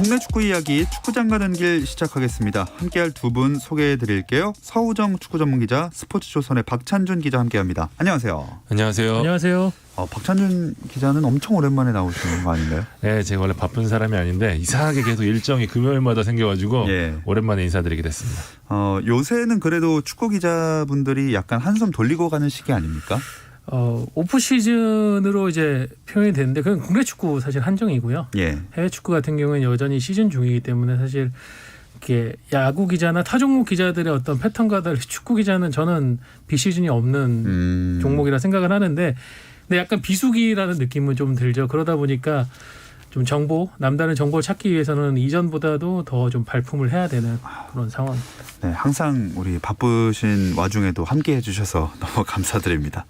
국내 축구 이야기 축구장 가는 길 시작하겠습니다. 함께할 두 분 소개해드릴게요. 서우정 축구 전문 기자, 스포츠조선의 박찬준 기자 함께합니다. 안녕하세요. 안녕하세요. 안녕하세요. 박찬준 기자는 엄청 오랜만에 나오시는 거 아닌가요? 네, 제가 원래 바쁜 사람이 아닌데 이상하게 계속 일정이 금요일마다 생겨가지고 오랜만에 인사드리게 됐습니다. 요새는 그래도 축구 기자분들이 약간 한숨 돌리고 가는 시기 아닙니까? 오프 시즌으로 이제 표현이 되는데 그건 국내 축구 사실 한정이고요. 해외 축구 같은 경우는 여전히 시즌 중이기 때문에 사실 이렇게 야구 기자나 타 종목 기자들의 어떤 패턴과 달리 축구 기자는 저는 비시즌이 없는 종목이라 생각을 하는데, 근데 약간 비수기라는 느낌은 좀 들죠. 그러다 보니까 좀 남다른 정보를 찾기 위해서는 이전보다도 더 좀 발품을 해야 되는 그런 상황입니다. 네, 항상 우리 바쁘신 와중에도 함께 해주셔서 너무 감사드립니다.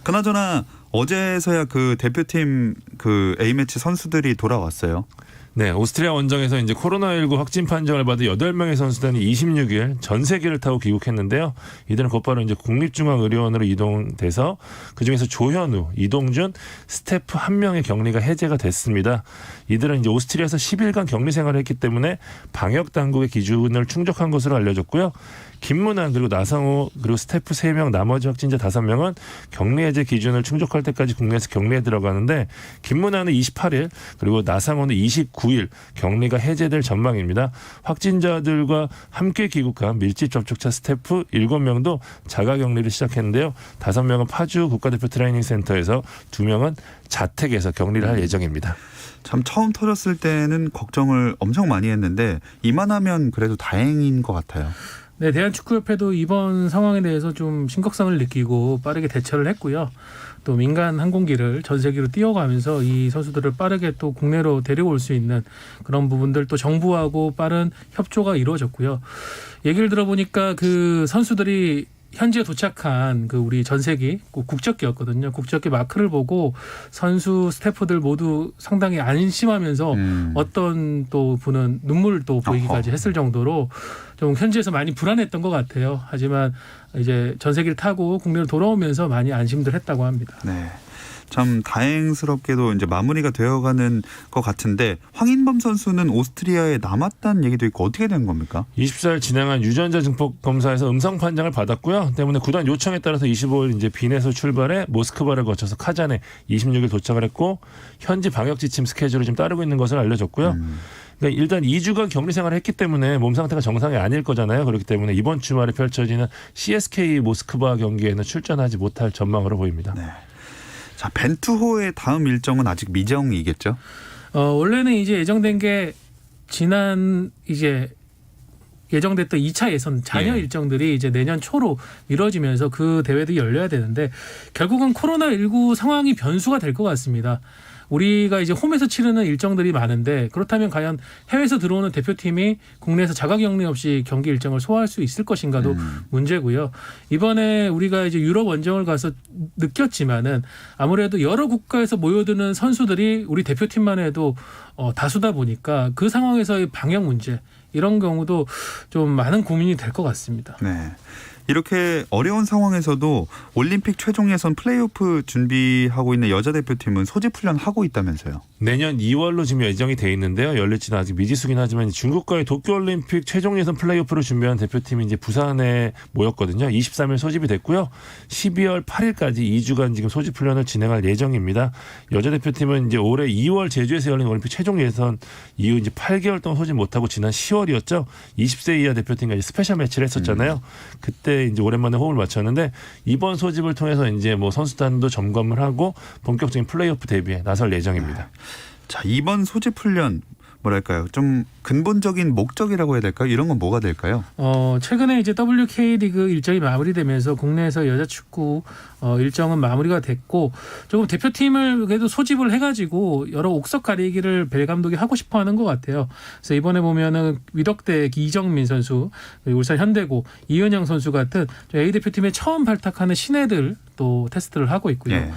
그나저나 어제서야 그 대표팀 그 A매치 선수들이 돌아왔어요. 네, 오스트리아 원정에서 이제 코로나19 확진 판정을 받은 8명의 선수단이 26일 전세기를 타고 귀국했는데요. 이들은 곧바로 이제 국립중앙의료원으로 이동돼서 그중에서 조현우, 이동준, 스태프 1명의 격리가 해제가 됐습니다. 이들은 이제 오스트리아에서 10일간 격리 생활을 했기 때문에 방역 당국의 기준을 충족한 것으로 알려졌고요. 김문환 그리고 나상호 그리고 스태프 3명 나머지 확진자 5명은 격리 해제 기준을 충족할 때까지 국내에서 격리에 들어가는데, 김문환은 28일 그리고 나상호는 29일 격리가 해제될 전망입니다. 확진자들과 함께 귀국한 밀집 접촉자 스태프 7명도 자가 격리를 시작했는데요. 5명은 파주 국가대표 트레이닝 센터에서 2명은 자택에서 격리를 할 예정입니다. 참 처음 터졌을 때는 걱정을 엄청 많이 했는데 이만하면 그래도 다행인 것 같아요. 네, 대한축구협회도 이번 상황에 대해서 좀 심각성을 느끼고 빠르게 대처를 했고요. 또 민간 항공기를 전세기로 띄워가면서 이 선수들을 빠르게 또 국내로 데려올 수 있는 그런 부분들, 또 정부하고 빠른 협조가 이루어졌고요. 얘기를 들어보니까 그 선수들이 현지에 도착한 그 우리 전세기 국적기였거든요. 국적기 마크를 보고 선수 스태프들 모두 상당히 안심하면서 어떤 또 분은 눈물을 또 보이기까지 했을 정도로 좀 현지에서 많이 불안했던 것 같아요. 하지만 이제 전세기를 타고 국내로 돌아오면서 많이 안심들 했다고 합니다. 네. 참 다행스럽게도 이제 마무리가 되어가는 것 같은데, 황인범 선수는 오스트리아에 남았다는 얘기도 있고 어떻게 된 겁니까? 24일 진행한 유전자 증폭 검사에서 음성 판정을 받았고요. 때문에 구단 요청에 따라서 25일 이제 빈에서 출발해 모스크바를 거쳐서 카잔에 26일 도착을 했고, 현지 방역 지침 스케줄을 지금 따르고 있는 것을 알려졌고요. 그러니까 일단 2주간 격리 생활을 했기 때문에 몸 상태가 정상이 아닐 거잖아요. 그렇기 때문에 이번 주말에 펼쳐지는 CSK 모스크바 경기에는 출전하지 못할 전망으로 보입니다. 네. 자, 벤투호의 다음 일정은 아직 미정이겠죠? 원래는 이제 예정된 게 지난 이제 예정됐던 2차 예선 잔여 일정들이 이제 내년 초로 미뤄지면서 그 대회도 열려야 되는데, 결국은 코로나19 상황이 변수가 될 것 같습니다. 우리가 이제 홈에서 치르는 일정들이 많은데, 그렇다면 과연 해외에서 들어오는 대표팀이 국내에서 자가격리 없이 경기 일정을 소화할 수 있을 것인가도 문제고요. 이번에 우리가 이제 유럽 원정을 가서 느꼈지만은 아무래도 여러 국가에서 모여드는 선수들이 우리 대표팀만 해도 다수다 보니까 그 상황에서의 방역 문제, 이런 경우도 좀 많은 고민이 될 것 같습니다. 네. 이렇게 어려운 상황에서도 올림픽 최종 예선 플레이오프 준비하고 있는 여자 대표팀은 소집 훈련하고 있다면서요? 내년 2월로 지금 예정이 돼 있는데요. 열릴지는 아직 미지수긴 하지만 중국과의 도쿄올림픽 최종 예선 플레이오프를 준비한 대표팀이 이제 부산에 모였거든요. 23일 소집이 됐고요. 12월 8일까지 2주간 지금 소집 훈련을 진행할 예정입니다. 여자 대표팀은 이제 올해 2월 제주에서 열린 올림픽 최종 예선 이후 이제 8개월 동안 소집 못하고 지난 10월이었죠. 20세 이하 대표팀과 이제 스페셜 매치를 했었잖아요. 그때 이제 오랜만에 호흡을 맞췄는데, 이번 소집을 통해서 이제 뭐 선수단도 점검을 하고 본격적인 플레이오프 대비에 나설 예정입니다. 자, 이번 소집 훈련 뭐랄까요? 좀 근본적인 목적이라고 해야 될까요? 이런 건 뭐가 될까요? 최근에 이제 WK 리그 일정이 마무리되면서 국내에서 여자 축구 일정은 마무리가 됐고, 조금 대표팀을 그래도 소집을 해가지고 여러 옥석 가리기를 벨 감독이 하고 싶어하는 것 같아요. 그래서 이번에 보면은 위덕대 이정민 선수, 울산 현대고 이은영 선수 같은 A 대표팀에 처음 발탁하는 신예들 또 테스트를 하고 있고요.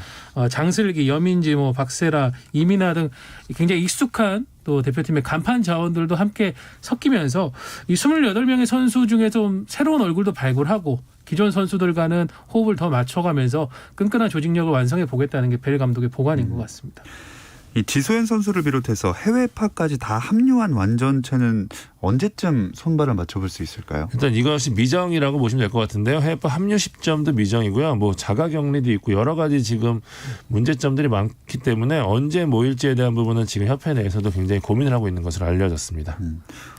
장슬기, 여민지, 박세라, 이민아 등 굉장히 익숙한 또 대표팀의 간판 자원들도 함께 섞이면서 이 28명의 선수 중에 좀 새로운 얼굴도 발굴하고 기존 선수들과는 호흡을 더 맞춰가면서 끈끈한 조직력을 완성해 보겠다는 게 벨 감독의 보관인 것 같습니다. 이 지소연 선수를 비롯해서 해외파까지 다 합류한 완전체는 언제쯤 손발을 맞춰볼 수 있을까요? 일단 이것이 미정이라고 보시면 될 것 같은데요. 해외파 합류 시점도 미정이고요. 뭐 자가격리도 있고 여러 가지 지금 문제점들이 많기 때문에 언제 모일지에 대한 부분은 지금 협회 내에서도 굉장히 고민을 하고 있는 것으로 알려졌습니다.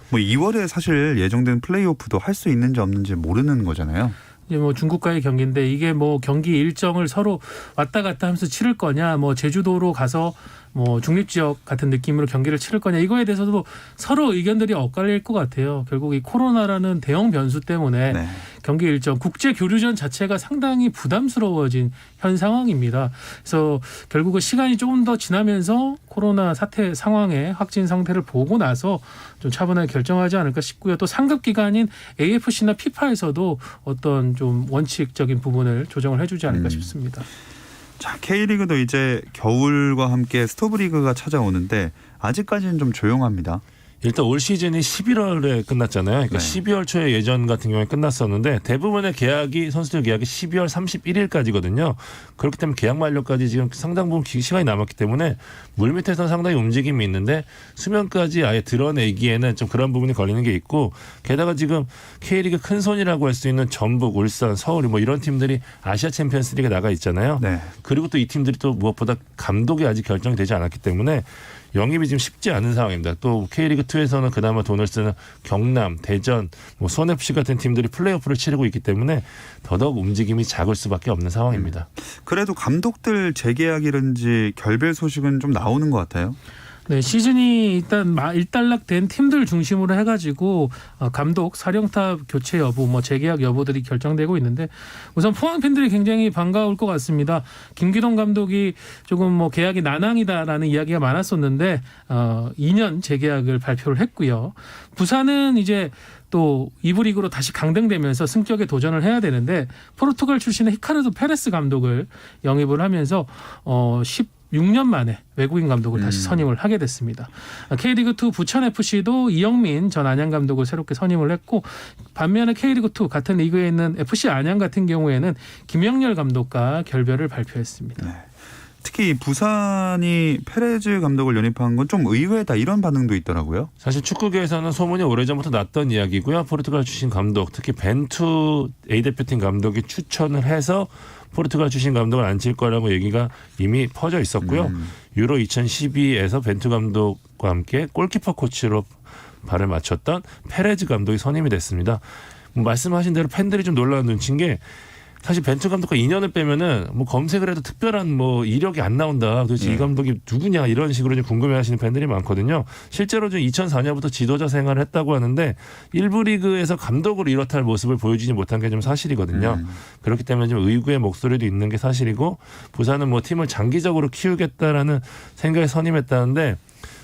뭐 2월에 사실 예정된 플레이오프도 할 수 있는지 없는지 모르는 거잖아요. 이제 뭐 중국과의 경기인데 이게 뭐 경기 일정을 서로 왔다 갔다 하면서 치를 거냐, 뭐 제주도로 가서 뭐 중립지역 같은 느낌으로 경기를 치를 거냐, 이거에 대해서도 서로 의견들이 엇갈릴 것 같아요. 결국 이 코로나라는 대형 변수 때문에 네. 경기 일정, 국제 교류전 자체가 상당히 부담스러워진 현 상황입니다. 그래서 결국은 시간이 조금 더 지나면서 코로나 사태 상황의 확진 상태를 보고 나서 좀 차분하게 결정하지 않을까 싶고요. 또 상급 기관인 AFC나 피파에서도 어떤 좀 원칙적인 부분을 조정을 해주지 않을까 싶습니다. 자, K리그도 이제 겨울과 함께 스토브리그가 찾아오는데 아직까지는 좀 조용합니다. 일단 올 시즌이 11월에 끝났잖아요. 그러니까 네. 12월 초에 예전 같은 경우에 끝났었는데 대부분의 계약이 선수들 계약이 12월 31일까지거든요. 그렇기 때문에 계약 만료까지 지금 상당 부분 시간이 남았기 때문에 물밑에서는 상당히 움직임이 있는데 수면까지 아예 드러내기에는 좀 그런 부분이 걸리는 게 있고, 게다가 지금 K리그 큰 손이라고 할 수 있는 전북, 울산, 서울 뭐 이런 팀들이 아시아 챔피언스리그에 나가 있잖아요. 네. 그리고 또 이 팀들이 또 무엇보다 감독이 아직 결정이 되지 않았기 때문에 영입이 지금 쉽지 않은 상황입니다. 또 K리그2에서는 그나마 돈을 쓰는 경남, 대전, 뭐 손FC 같은 팀들이 플레이오프를 치르고 있기 때문에 더더욱 움직임이 작을 수밖에 없는 상황입니다. 그래도 감독들 재계약이든지 결별 소식은 좀 나오는 것 같아요. 네, 시즌이 일단 일단락된 팀들 중심으로 해가지고 감독, 사령탑 교체 여부, 뭐 재계약 여부들이 결정되고 있는데, 우선 포항 팬들이 굉장히 반가울 것 같습니다. 김기동 감독이 조금 뭐 계약이 난항이다라는 이야기가 많았었는데 2년 재계약을 발표를 했고요. 부산은 이제 또 2부 리그로 다시 강등되면서 승격에 도전을 해야 되는데 포르투갈 출신의 히카르도 페레스 감독을 영입을 하면서 16년 만에 외국인 감독을 다시 선임을 하게 됐습니다. K리그2 부천FC도 이영민 전 안양 감독을 새롭게 선임을 했고, 반면에 K리그2 같은 리그에 있는 FC 안양 같은 경우에는 김영렬 감독과 결별을 발표했습니다. 네. 특히 부산이 페레즈 감독을 영입한 건 좀 의외다, 이런 반응도 있더라고요. 사실 축구계에서는 소문이 오래전부터 났던 이야기고요. 포르투갈 출신 감독, 특히 벤투 A대표팀 감독이 추천을 해서 포르투갈 출신 감독을 앉힐 거라고 얘기가 이미 퍼져 있었고요. 유로 2012에서 벤투 감독과 함께 골키퍼 코치로 발을 맞췄던 페레즈 감독이 선임이 됐습니다. 말씀하신 대로 팬들이 좀 놀라운 눈치인 게, 사실 벤투 감독과 2년을 빼면은 뭐 검색을 해도 특별한 뭐 이력이 안 나온다. 도대체 이 감독이 누구냐, 이런 식으로 좀 궁금해하시는 팬들이 많거든요. 실제로 좀 2004년부터 지도자 생활을 했다고 하는데 1부 리그에서 감독으로 이렇다 할 모습을 보여주지 못한 게 좀 사실이거든요. 그렇기 때문에 좀 의구의 목소리도 있는 게 사실이고, 부산은 뭐 팀을 장기적으로 키우겠다라는 생각에 선임했다는데,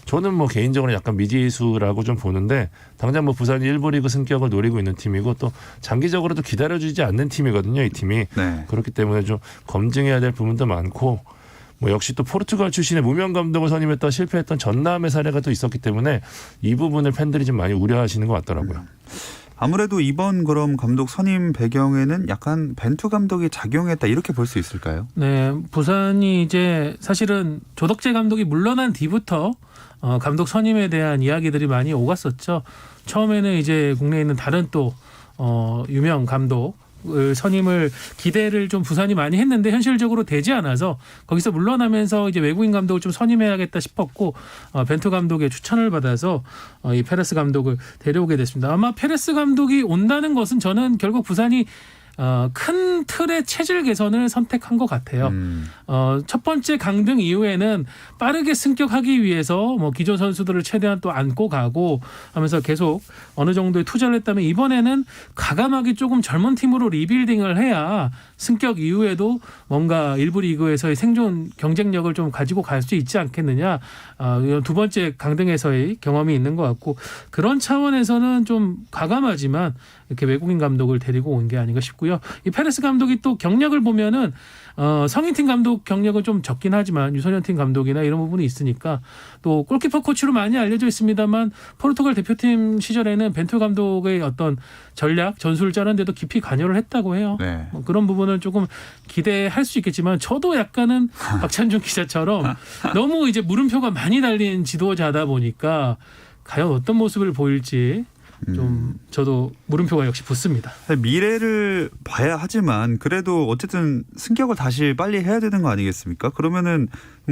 저는 뭐 개인적으로 약간 미지수라고 좀 보는데, 당장 뭐 부산이 1부 리그 승격을 노리고 있는 팀이고 또 장기적으로도 기다려주지 않는 팀이거든요, 이 팀이. 네. 그렇기 때문에 좀 검증해야 될 부분도 많고, 뭐 역시 또 포르투갈 출신의 무명 감독을 선임했다 실패했던 전남의 사례가 또 있었기 때문에 이 부분을 팬들이 좀 많이 우려하시는 것 같더라고요. 아무래도 이번 그럼 감독 선임 배경에는 약간 벤투 감독이 작용했다, 이렇게 볼 수 있을까요? 네, 부산이 이제 사실은 조덕재 감독이 물러난 뒤부터 감독 선임에 대한 이야기들이 많이 오갔었죠. 처음에는 이제 국내에 있는 다른 또 유명 감독을 선임을 기대를 좀 부산이 많이 했는데 현실적으로 되지 않아서 거기서 물러나면서 이제 외국인 감독을 좀 선임해야겠다 싶었고, 벤투 감독의 추천을 받아서 이 페레스 감독을 데려오게 됐습니다. 아마 페레스 감독이 온다는 것은 저는 결국 부산이 큰 틀의 체질 개선을 선택한 것 같아요. 첫 번째 강등 이후에는 빠르게 승격하기 위해서 뭐 기존 선수들을 최대한 또 안고 가고 하면서 계속 어느 정도의 투자를 했다면, 이번에는 과감하게 조금 젊은 팀으로 리빌딩을 해야 승격 이후에도 뭔가 일부 리그에서의 생존 경쟁력을 좀 가지고 갈 수 있지 않겠느냐. 두 번째 강등에서의 경험이 있는 것 같고, 그런 차원에서는 좀 과감하지만 이렇게 외국인 감독을 데리고 온 게 아닌가 싶고요. 이 페레스 감독이 또 경력을 보면은 성인팀 감독 경력은 좀 적긴 하지만 유소년팀 감독이나 이런 부분이 있으니까, 또 골키퍼 코치로 많이 알려져 있습니다만 포르투갈 대표팀 시절에는 벤투 감독의 어떤 전략, 전술을 짜는 데도 깊이 관여를 했다고 해요. 네. 그런 부분을 거는 조금 기대할 수 있겠지만 저도 약간은 박찬준 기자처럼 너무 이제 물음표가 많이 달린 지도자다 보니까 과연 어떤 모습을 보일지 좀 저도 물음표가 역시 붙습니다. 미래를 봐야 하지만 그래도 어쨌든 승격을 다시 빨리 해야 되는 거 아니겠습니까? 그러면은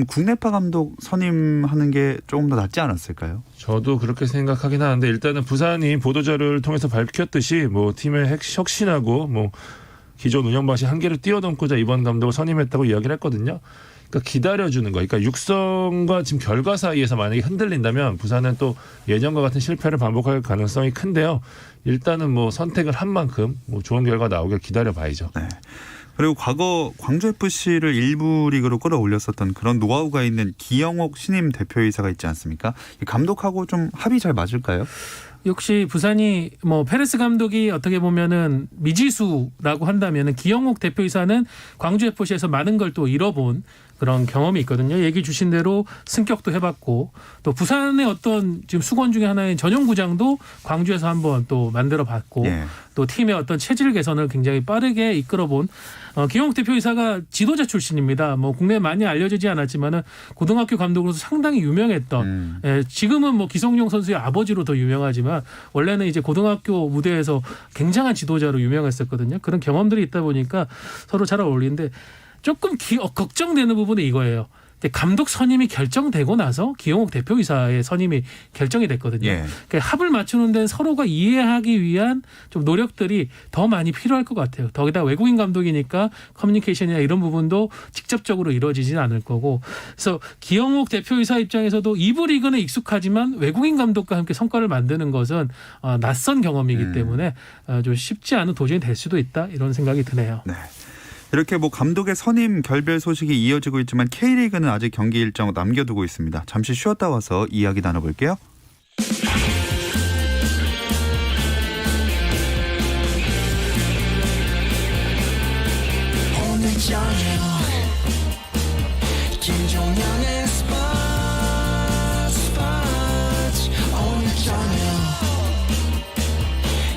국내파 감독 선임하는 게 조금 더 낫지 않았을까요? 저도 그렇게 생각하긴 하는데 일단은 부산이 보도자료를 통해서 밝혔듯이 뭐 팀의 혁신하고 뭐 기존 운영 방식 한계를 뛰어넘고자 이번 감독을 선임했다고 이야기를 했거든요. 그러니까 기다려주는 거. 그러니까 육성과 지금 결과 사이에서 만약에 흔들린다면 부산은 또 예전과 같은 실패를 반복할 가능성이 큰데요. 일단은 뭐 선택을 한 만큼 뭐 좋은 결과 나오길 기다려봐야죠. 네. 그리고 과거 광주FC를 1부 리그로 끌어올렸었던 그런 노하우가 있는 기영옥 신임 대표이사가 있지 않습니까? 이 감독하고 좀 합이 잘 맞을까요? 역시 부산이 뭐 페레스 감독이 어떻게 보면은 미지수라고 한다면은 기영옥 대표이사는 광주 FC에서 많은 걸 또 잃어본 그런 경험이 있거든요. 얘기 주신 대로 승격도 해봤고 또 부산의 어떤 지금 수건 중에 하나인 전용구장도 광주에서 한번 또 만들어봤고 예. 또 팀의 어떤 체질 개선을 굉장히 빠르게 이끌어본 기영옥 대표이사가 지도자 출신입니다. 뭐 국내에 많이 알려지지 않았지만은 고등학교 감독으로서 상당히 유명했던 지금은 뭐 기성용 선수의 아버지로 더 유명하지만 원래는 이제 고등학교 무대에서 굉장한 지도자로 유명했었거든요. 그런 경험들이 있다 보니까 서로 잘 어울리는데 조금 걱정되는 부분은 이거예요. 감독 선임이 결정되고 나서 기영옥 대표이사의 선임이 결정이 됐거든요. 예. 그러니까 합을 맞추는 데는 서로가 이해하기 위한 좀 노력들이 더 많이 필요할 것 같아요. 더기다 외국인 감독이니까 커뮤니케이션이나 이런 부분도 직접적으로 이루어지진 않을 거고. 그래서 기영옥 대표이사 입장에서도 2부 리그는 익숙하지만 외국인 감독과 함께 성과를 만드는 것은 낯선 경험이기 때문에 좀 쉽지 않은 도전이 될 수도 있다 이런 생각이 드네요. 네. 이렇게 뭐 감독의 선임 결별 소식이 이어지고 있지만 K리그는 아직 경기 일정 남겨두고 있습니다. 잠시 쉬었다 와서 이야기 나눠볼게요. 오늘 저녁 김종현의 스포츠 오늘 저녁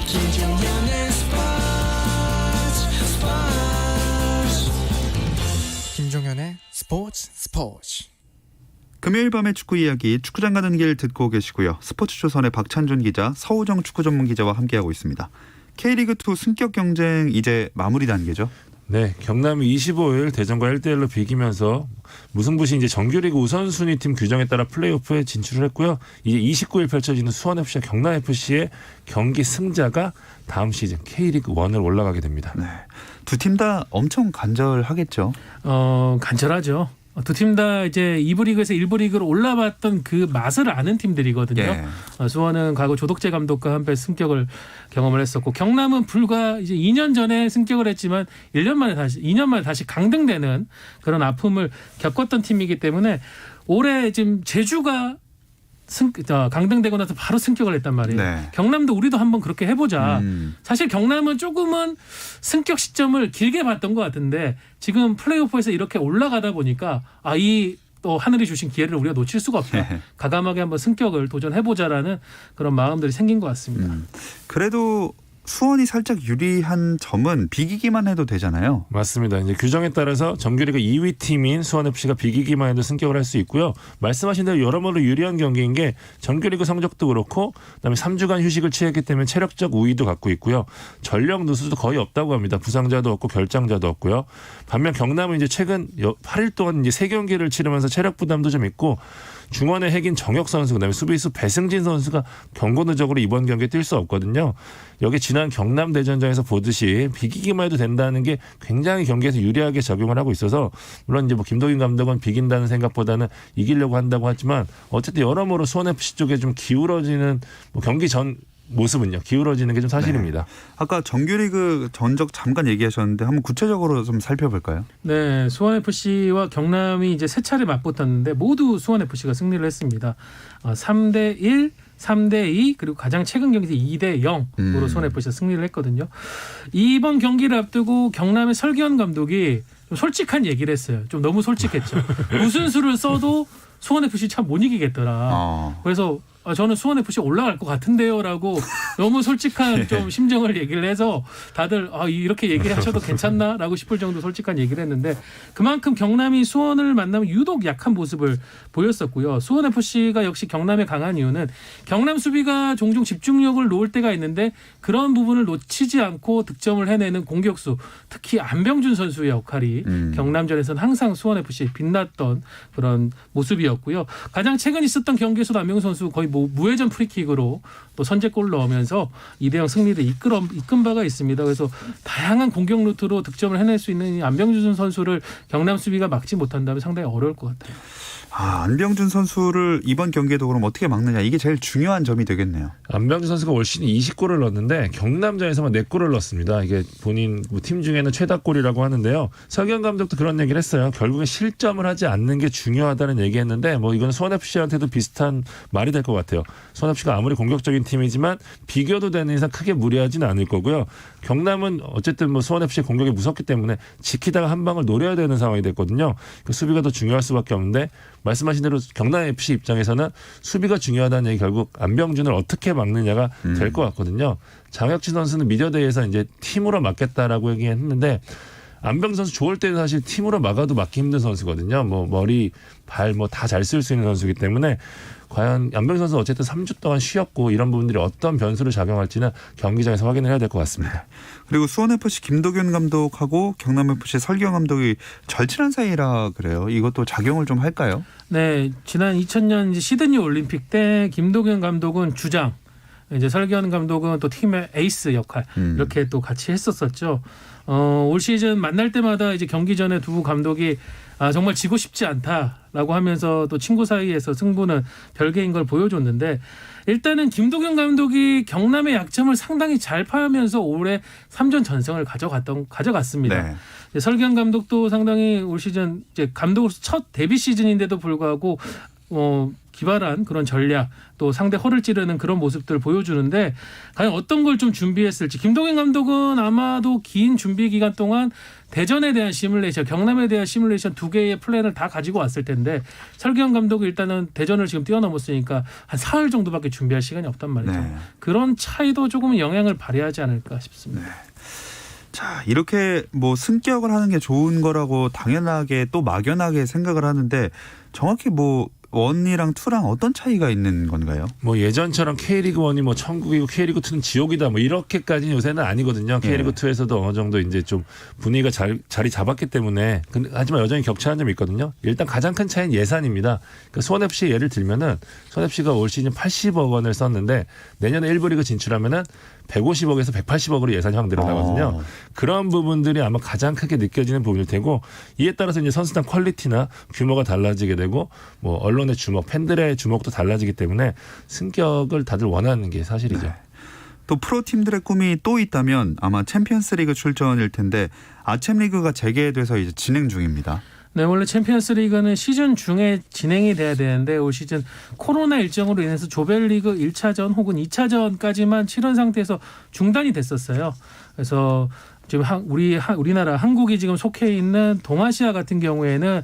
김종현의 김종현의 스포츠. 금요일 밤의 축구 이야기 축구장 가는 길 듣고 계시고요. 스포츠조선의 박찬준 기자, 서우정 축구 전문 기자와 함께하고 있습니다. K리그2 승격 경쟁 이제 마무리 단계죠? 네, 경남이 25일 대전과 1대1로 비기면서 무승부시 이제 정규리그 우선순위 팀 규정에 따라 플레이오프에 진출을 했고요. 이제 29일 펼쳐지는 수원FC와 경남FC의 경기 승자가 다음 시즌 K리그 1을 올라가게 됩니다. 네, 두 팀 다 엄청 간절하겠죠. 간절하죠. 두 팀 다 이제 2부 리그에서 1부 리그로 올라왔던 그 맛을 아는 팀들이거든요. 예. 수원은 과거 조덕재 감독과 함께 승격을 경험을 했었고 경남은 불과 이제 2년 전에 승격을 했지만 2년 만에 다시 강등되는 그런 아픔을 겪었던 팀이기 때문에 올해 지금 제주가 강등되고 나서 바로 승격을 했단 말이에요. 네. 경남도 우리도 한번 그렇게 해보자. 사실 경남은 조금은 승격 시점을 길게 봤던 것 같은데 지금 플레이오프에서 이렇게 올라가다 보니까 이 또 하늘이 주신 기회를 우리가 놓칠 수가 없다. 과감하게 한번 승격을 도전해보자라는 그런 마음들이 생긴 것 같습니다. 그래도 수원이 살짝 유리한 점은 비기기만 해도 되잖아요. 맞습니다. 이제 규정에 따라서 정규리그 2위 팀인 수원FC가 비기기만 해도 승격을 할 수 있고요. 말씀하신 대로 여러모로 유리한 경기인 게 정규리그 성적도 그렇고 그다음에 3주간 휴식을 취했기 때문에 체력적 우위도 갖고 있고요. 전력 누수도 거의 없다고 합니다. 부상자도 없고 결장자도 없고요. 반면 경남은 이제 최근 8일 동안 이제 3경기를 치르면서 체력 부담도 좀 있고 중원의 핵인 정혁 선수 그다음에 수비수 배승진 선수가 경고 누적으로 이번 경기에 뛸 수 없거든요. 여기 지난 경남 대전장에서 보듯이 비기기만 해도 된다는 게 굉장히 경기에서 유리하게 적용을 하고 있어서 물론 이제 뭐 김도균 감독은 비긴다는 생각보다는 이기려고 한다고 하지만 어쨌든 여러모로 수원FC 쪽에 좀 기울어지는 뭐 경기 전 모습은요. 기울어지는 게 좀 사실입니다. 네. 아까 정규리그 전적 잠깐 얘기하셨는데 한번 구체적으로 좀 살펴볼까요? 네, 수원FC와 경남이 이제 세 차례 맞붙었는데 모두 수원FC가 승리를 했습니다. 3대1, 3대2 그리고 가장 최근 경기에서 2대0으로 수원FC가 승리를 했거든요. 이번 경기를 앞두고 경남의 설기현 감독이 좀 솔직한 얘기를 했어요. 좀 너무 솔직했죠. 무슨 수를 써도 수원FC 참 못 이기겠더라. 그래서 저는 수원 FC 올라갈 것 같은데요라고 너무 솔직한 좀 심정을 얘기를 해서 다들 이렇게 얘기하셔도 괜찮나라고 싶을 정도 솔직한 얘기를 했는데 그만큼 경남이 수원을 만나면 유독 약한 모습을 보였었고요. 수원 FC가 역시 경남에 강한 이유는 경남 수비가 종종 집중력을 놓을 때가 있는데 그런 부분을 놓치지 않고 득점을 해내는 공격수 특히 안병준 선수의 역할이 경남전에서는 항상 수원 FC 빛났던 그런 모습이었고요. 가장 최근 있었던 경기에서도 안병준 선수 거의 무회전 프리킥으로 또 선제골을 넣으면서 2대0 승리를 이끈 바가 있습니다. 그래서 다양한 공격 루트로 득점을 해낼 수 있는 이 안병준 선수를 경남 수비가 막지 못한다면 상당히 어려울 것 같아요. 안병준 선수를 이번 경기에도 그럼 어떻게 막느냐 이게 제일 중요한 점이 되겠네요. 안병준 선수가 올 시즌 20골을 넣었는데 경남전에서만 4골을 넣었습니다. 이게 본인 팀 중에는 최다골이라고 하는데요. 설경 감독도 그런 얘기를 했어요. 결국에 실점을 하지 않는 게 중요하다는 얘기했는데 이건 수원FC한테도 비슷한 말이 될 것 같아요. 수원FC가 아무리 공격적인 팀이지만 비교도 되는 이상 크게 무리하지는 않을 거고요. 경남은 어쨌든 수원FC의 공격이 무섭기 때문에 지키다가 한 방을 노려야 되는 상황이 됐거든요. 그 수비가 더 중요할 수밖에 없는데 말씀하신 대로 경남FC 입장에서는 수비가 중요하다는 얘기 결국 안병준을 어떻게 막느냐가 될 것 같거든요. 장혁진 선수는 미디어데이에서 이제 팀으로 막겠다라고 얘기했는데 안병준 선수 좋을 때는 사실 팀으로 막아도 막기 힘든 선수거든요. 머리, 발 다 잘 쓸 수 있는 선수이기 때문에 과연 안병준 선수는 어쨌든 3주 동안 쉬었고 이런 부분들이 어떤 변수를 작용할지는 경기장에서 확인을 해야 될 것 같습니다. 그리고 수원FC 김도균 감독하고 경남FC 설경 감독이 절친한 사이라 그래요. 이것도 작용을 좀 할까요? 네, 지난 2000년 시드니 올림픽 때 김도균 감독은 주장, 이제 설경 감독은 또 팀의 에이스 역할 이렇게 또 같이 했었었죠. 올 시즌 만날 때마다 이제 경기 전에 두 감독이 정말 지고 싶지 않다라고 하면서 또 친구 사이에서 승부는 별개인 걸 보여줬는데 일단은 김도균 감독이 경남의 약점을 상당히 잘 파면서 올해 3전 전승을 가져갔습니다. 네. 설경 감독도 상당히 올 시즌 이제 감독으로서 첫 데뷔 시즌인데도 불구하고 기발한 그런 전략 또 상대 허를 찌르는 그런 모습들을 보여주는데 과연 어떤 걸 좀 준비했을지 김동현 감독은 아마도 긴 준비 기간 동안 대전에 대한 시뮬레이션, 경남에 대한 시뮬레이션 두 개의 플랜을 다 가지고 왔을 텐데 설경 감독이 일단은 대전을 지금 뛰어넘었으니까 한 사흘 정도밖에 준비할 시간이 없단 말이죠. 네. 그런 차이도 조금 영향을 발휘하지 않을까 싶습니다. 네. 자, 이렇게 승격을 하는 게 좋은 거라고 당연하게 또 막연하게 생각을 하는데 정확히 1이랑 2랑 어떤 차이가 있는 건가요? 예전처럼 K리그 1이 천국이고 K리그 2는 지옥이다 이렇게까지는 요새는 아니거든요. K리그 2에서도 어느 정도 이제 좀 분위기가 자리 잡았기 때문에 하지만 여전히 격차한 점이 있거든요. 일단 가장 큰 차이는 예산입니다. 그러니까 수원FC 예를 들면은 수원FC가 올 시즌 80억 원을 썼는데 내년에 1부 리그 진출하면은 150억에서 180억으로 예산이 확 늘어나거든요. 그런 부분들이 아마 가장 크게 느껴지는 부분일 테고 이에 따라서 이제 선수단 퀄리티나 규모가 달라지게 되고 언론의 주목, 팬들의 주목도 달라지기 때문에 승격을 다들 원하는 게 사실이죠. 네. 또 프로팀들의 꿈이 또 있다면 아마 챔피언스리그 출전일 텐데 아챔리그가 재개돼서 이제 진행 중입니다. 네, 원래 챔피언스 리그는 시즌 중에 진행이 돼야 되는데 올 시즌 코로나 일정으로 인해서 조별리그 1차전 혹은 2차전까지만 치른 상태에서 중단이 됐었어요. 그래서 지금 우리나라 한국이 지금 속해 있는 동아시아 같은 경우에는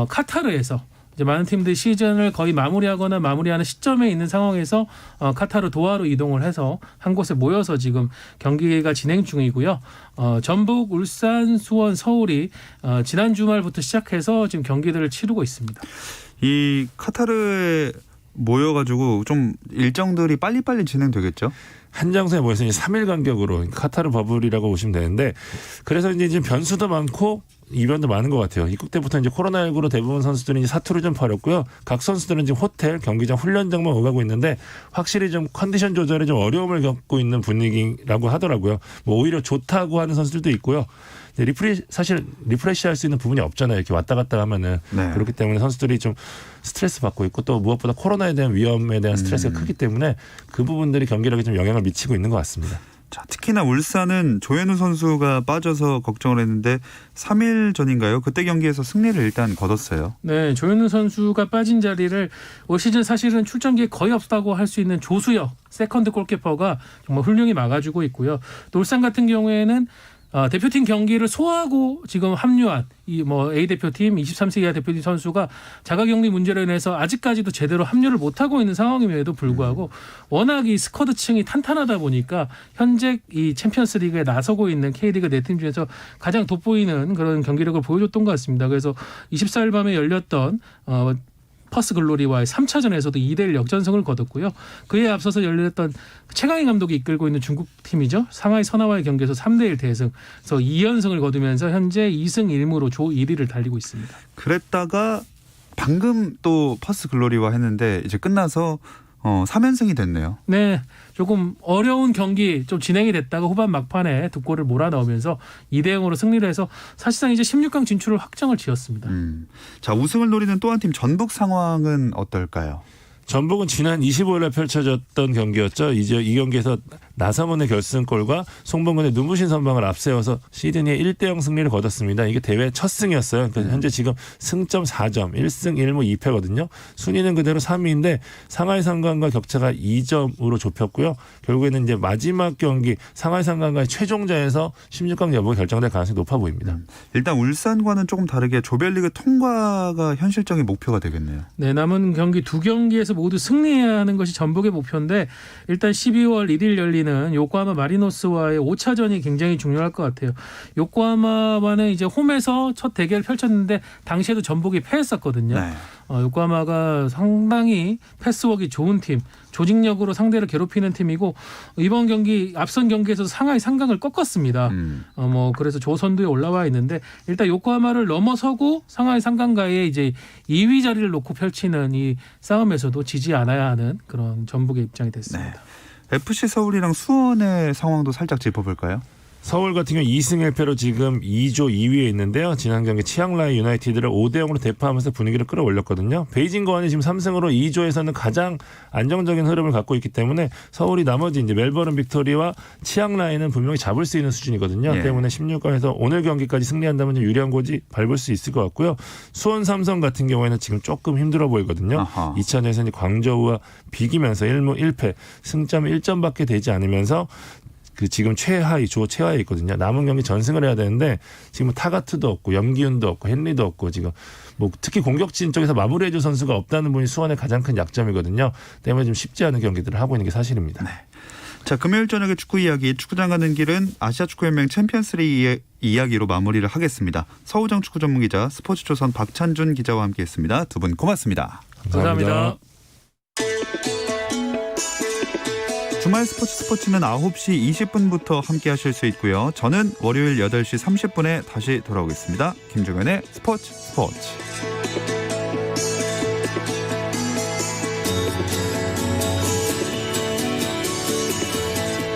카타르에서 이제 많은 팀들이 시즌을 거의 마무리하는 시점에 있는 상황에서 카타르 도하로 이동을 해서 한 곳에 모여서 지금 경기가 진행 중이고요. 전북, 울산, 수원, 서울이 지난 주말부터 시작해서 지금 경기들을 치르고 있습니다. 이 카타르에 모여가지고 좀 일정들이 빨리빨리 진행되겠죠? 한 장소에 모여서 이제 3일 간격으로 카타르 버블이라고 보시면 되는데 그래서 이제 지금 변수도 많고 이변도 많은 것 같아요. 입국 때부터 이제 코로나19로 대부분 선수들이 이제 사투를 좀 벌였고요. 각 선수들은 지금 호텔, 경기장, 훈련장만 오가고 있는데 확실히 좀 컨디션 조절에 좀 어려움을 겪고 있는 분위기라고 하더라고요. 오히려 좋다고 하는 선수들도 있고요. 사실 리프레시 할 수 있는 부분이 없잖아요. 이렇게 왔다 갔다 하면은. 네. 그렇기 때문에 선수들이 좀 스트레스 받고 있고 또 무엇보다 코로나에 대한 위험에 대한 스트레스가 크기 때문에 그 부분들이 경기력에 좀 영향을 미치고 있는 것 같습니다. 자, 특히나 울산은 조현우 선수가 빠져서 걱정을 했는데 3일 전인가요? 그때 경기에서 승리를 일단 거뒀어요. 네, 조현우 선수가 빠진 자리를 올 시즌 사실은 출전기에 거의 없다고 할 수 있는 조수혁 세컨드 골키퍼가 정말 훌륭히 막아주고 있고요. 또 울산 같은 경우에는 대표팀 경기를 소화하고 지금 합류한 이 뭐 A 대표팀 23세 이하 대표팀 선수가 자가격리 문제로 인해서 아직까지도 제대로 합류를 못하고 있는 상황임에도 불구하고 워낙 이 스쿼드층이 탄탄하다 보니까 현재 이 챔피언스리그에 나서고 있는 K리그 4팀 중에서 가장 돋보이는 그런 경기력을 보여줬던 것 같습니다. 그래서 24일 밤에 열렸던 퍼스 글로리와의 3차전에서도 2대1 역전승을 거뒀고요. 그에 앞서서 열렸던 최강희 감독이 이끌고 있는 중국 팀이죠. 상하이 선화와의 경기에서 3대1 대승. 그래서 2연승을 거두면서 현재 2승 1무로 조 1위를 달리고 있습니다. 그랬다가 방금 또 퍼스 글로리와 했는데 이제 끝나서 3연승이 됐네요. 네, 조금 어려운 경기 좀 진행이 됐다가 후반 막판에 두 골을 몰아넣으면서 2대0으로 승리를 해서 사실상 이제 16강 진출을 확정을 지었습니다. 자, 우승을 노리는 또 한 팀 전북 상황은 어떨까요? 전북은 지난 25일에 펼쳐졌던 경기였죠. 이제 이 경기에서 나성원의 결승골과 송범근의 눈부신 선방을 앞세워서 시드니의 1대0 승리를 거뒀습니다. 이게 대회 첫 승이었어요. 그러니까 현재 지금 승점 4점, 1승 1무 2패거든요. 순위는 그대로 3위인데 상하이 상강과 격차가 2점으로 좁혔고요. 결국에는 이제 마지막 경기 상하이 상강과의 최종전에서 16강 여부가 결정될 가능성이 높아 보입니다. 일단 울산과는 조금 다르게 조별리그 통과가 현실적인 목표가 되겠네요. 네, 남은 경기 두 경기에서 모두 승리해야 하는 것이 전북의 목표인데 일단 12월 1일 열리는 요코하마 마리노스와의 5차전이 굉장히 중요할 것 같아요. 요코하마와는 이제 홈에서 첫 대결을 펼쳤는데 당시에도 전북이 패했었거든요. 네. 요코하마가 상당히 패스워크가 좋은 팀, 조직력으로 상대를 괴롭히는 팀이고 이번 경기 앞선 경기에서 상하이 상강을 꺾었습니다. 그래서 조선두에 올라와 있는데 일단 요코하마를 넘어서고 상하이 상강과의 이제 2위 자리를 놓고 펼치는 이 싸움에서도 지지 않아야 하는 그런 전북의 입장이 됐습니다. 네. FC 서울이랑 수원의 상황도 살짝 짚어볼까요? 서울 같은 경우 2승 1패로 지금 2조 2위에 있는데요. 지난 경기 치앙라이 유나이티드를 5대0으로 대파하면서 분위기를 끌어올렸거든요. 베이징 거안이 지금 3승으로 2조에서는 가장 안정적인 흐름을 갖고 있기 때문에 서울이 나머지 이제 멜버른 빅토리와 치앙라이는 분명히 잡을 수 있는 수준이거든요. 예. 때문에 16강에서 오늘 경기까지 승리한다면 유리한 고지 밟을 수 있을 것 같고요. 수원 삼성 같은 경우에는 지금 조금 힘들어 보이거든요. 아하. 2차전에서 광저우와 비기면서 1무 1패 승점 1점밖에 되지 않으면서 그 지금 조 최하에 있거든요. 남은 경기 전승을 해야 되는데 지금 타가트도 없고 염기훈도 없고 헨리도 없고 지금 뭐 특히 공격진 쪽에서 마무리해줄 선수가 없다는 분이 수원의 가장 큰 약점이거든요. 때문에 좀 쉽지 않은 경기들을 하고 있는 게 사실입니다. 네. 자, 금요일 저녁에 축구 이야기 축구장 가는 길은 아시아축구연맹 챔피언스리그 이야기로 마무리를 하겠습니다. 서우정 축구 전문기자 스포츠조선 박찬준 기자와 함께했습니다. 두 분 고맙습니다. 감사합니다. 주말 스포츠는 9시 20분부터 함께 하실 수 있고요. 저는 월요일 8시 30분에 다시 돌아오겠습니다. 김종현의 스포츠.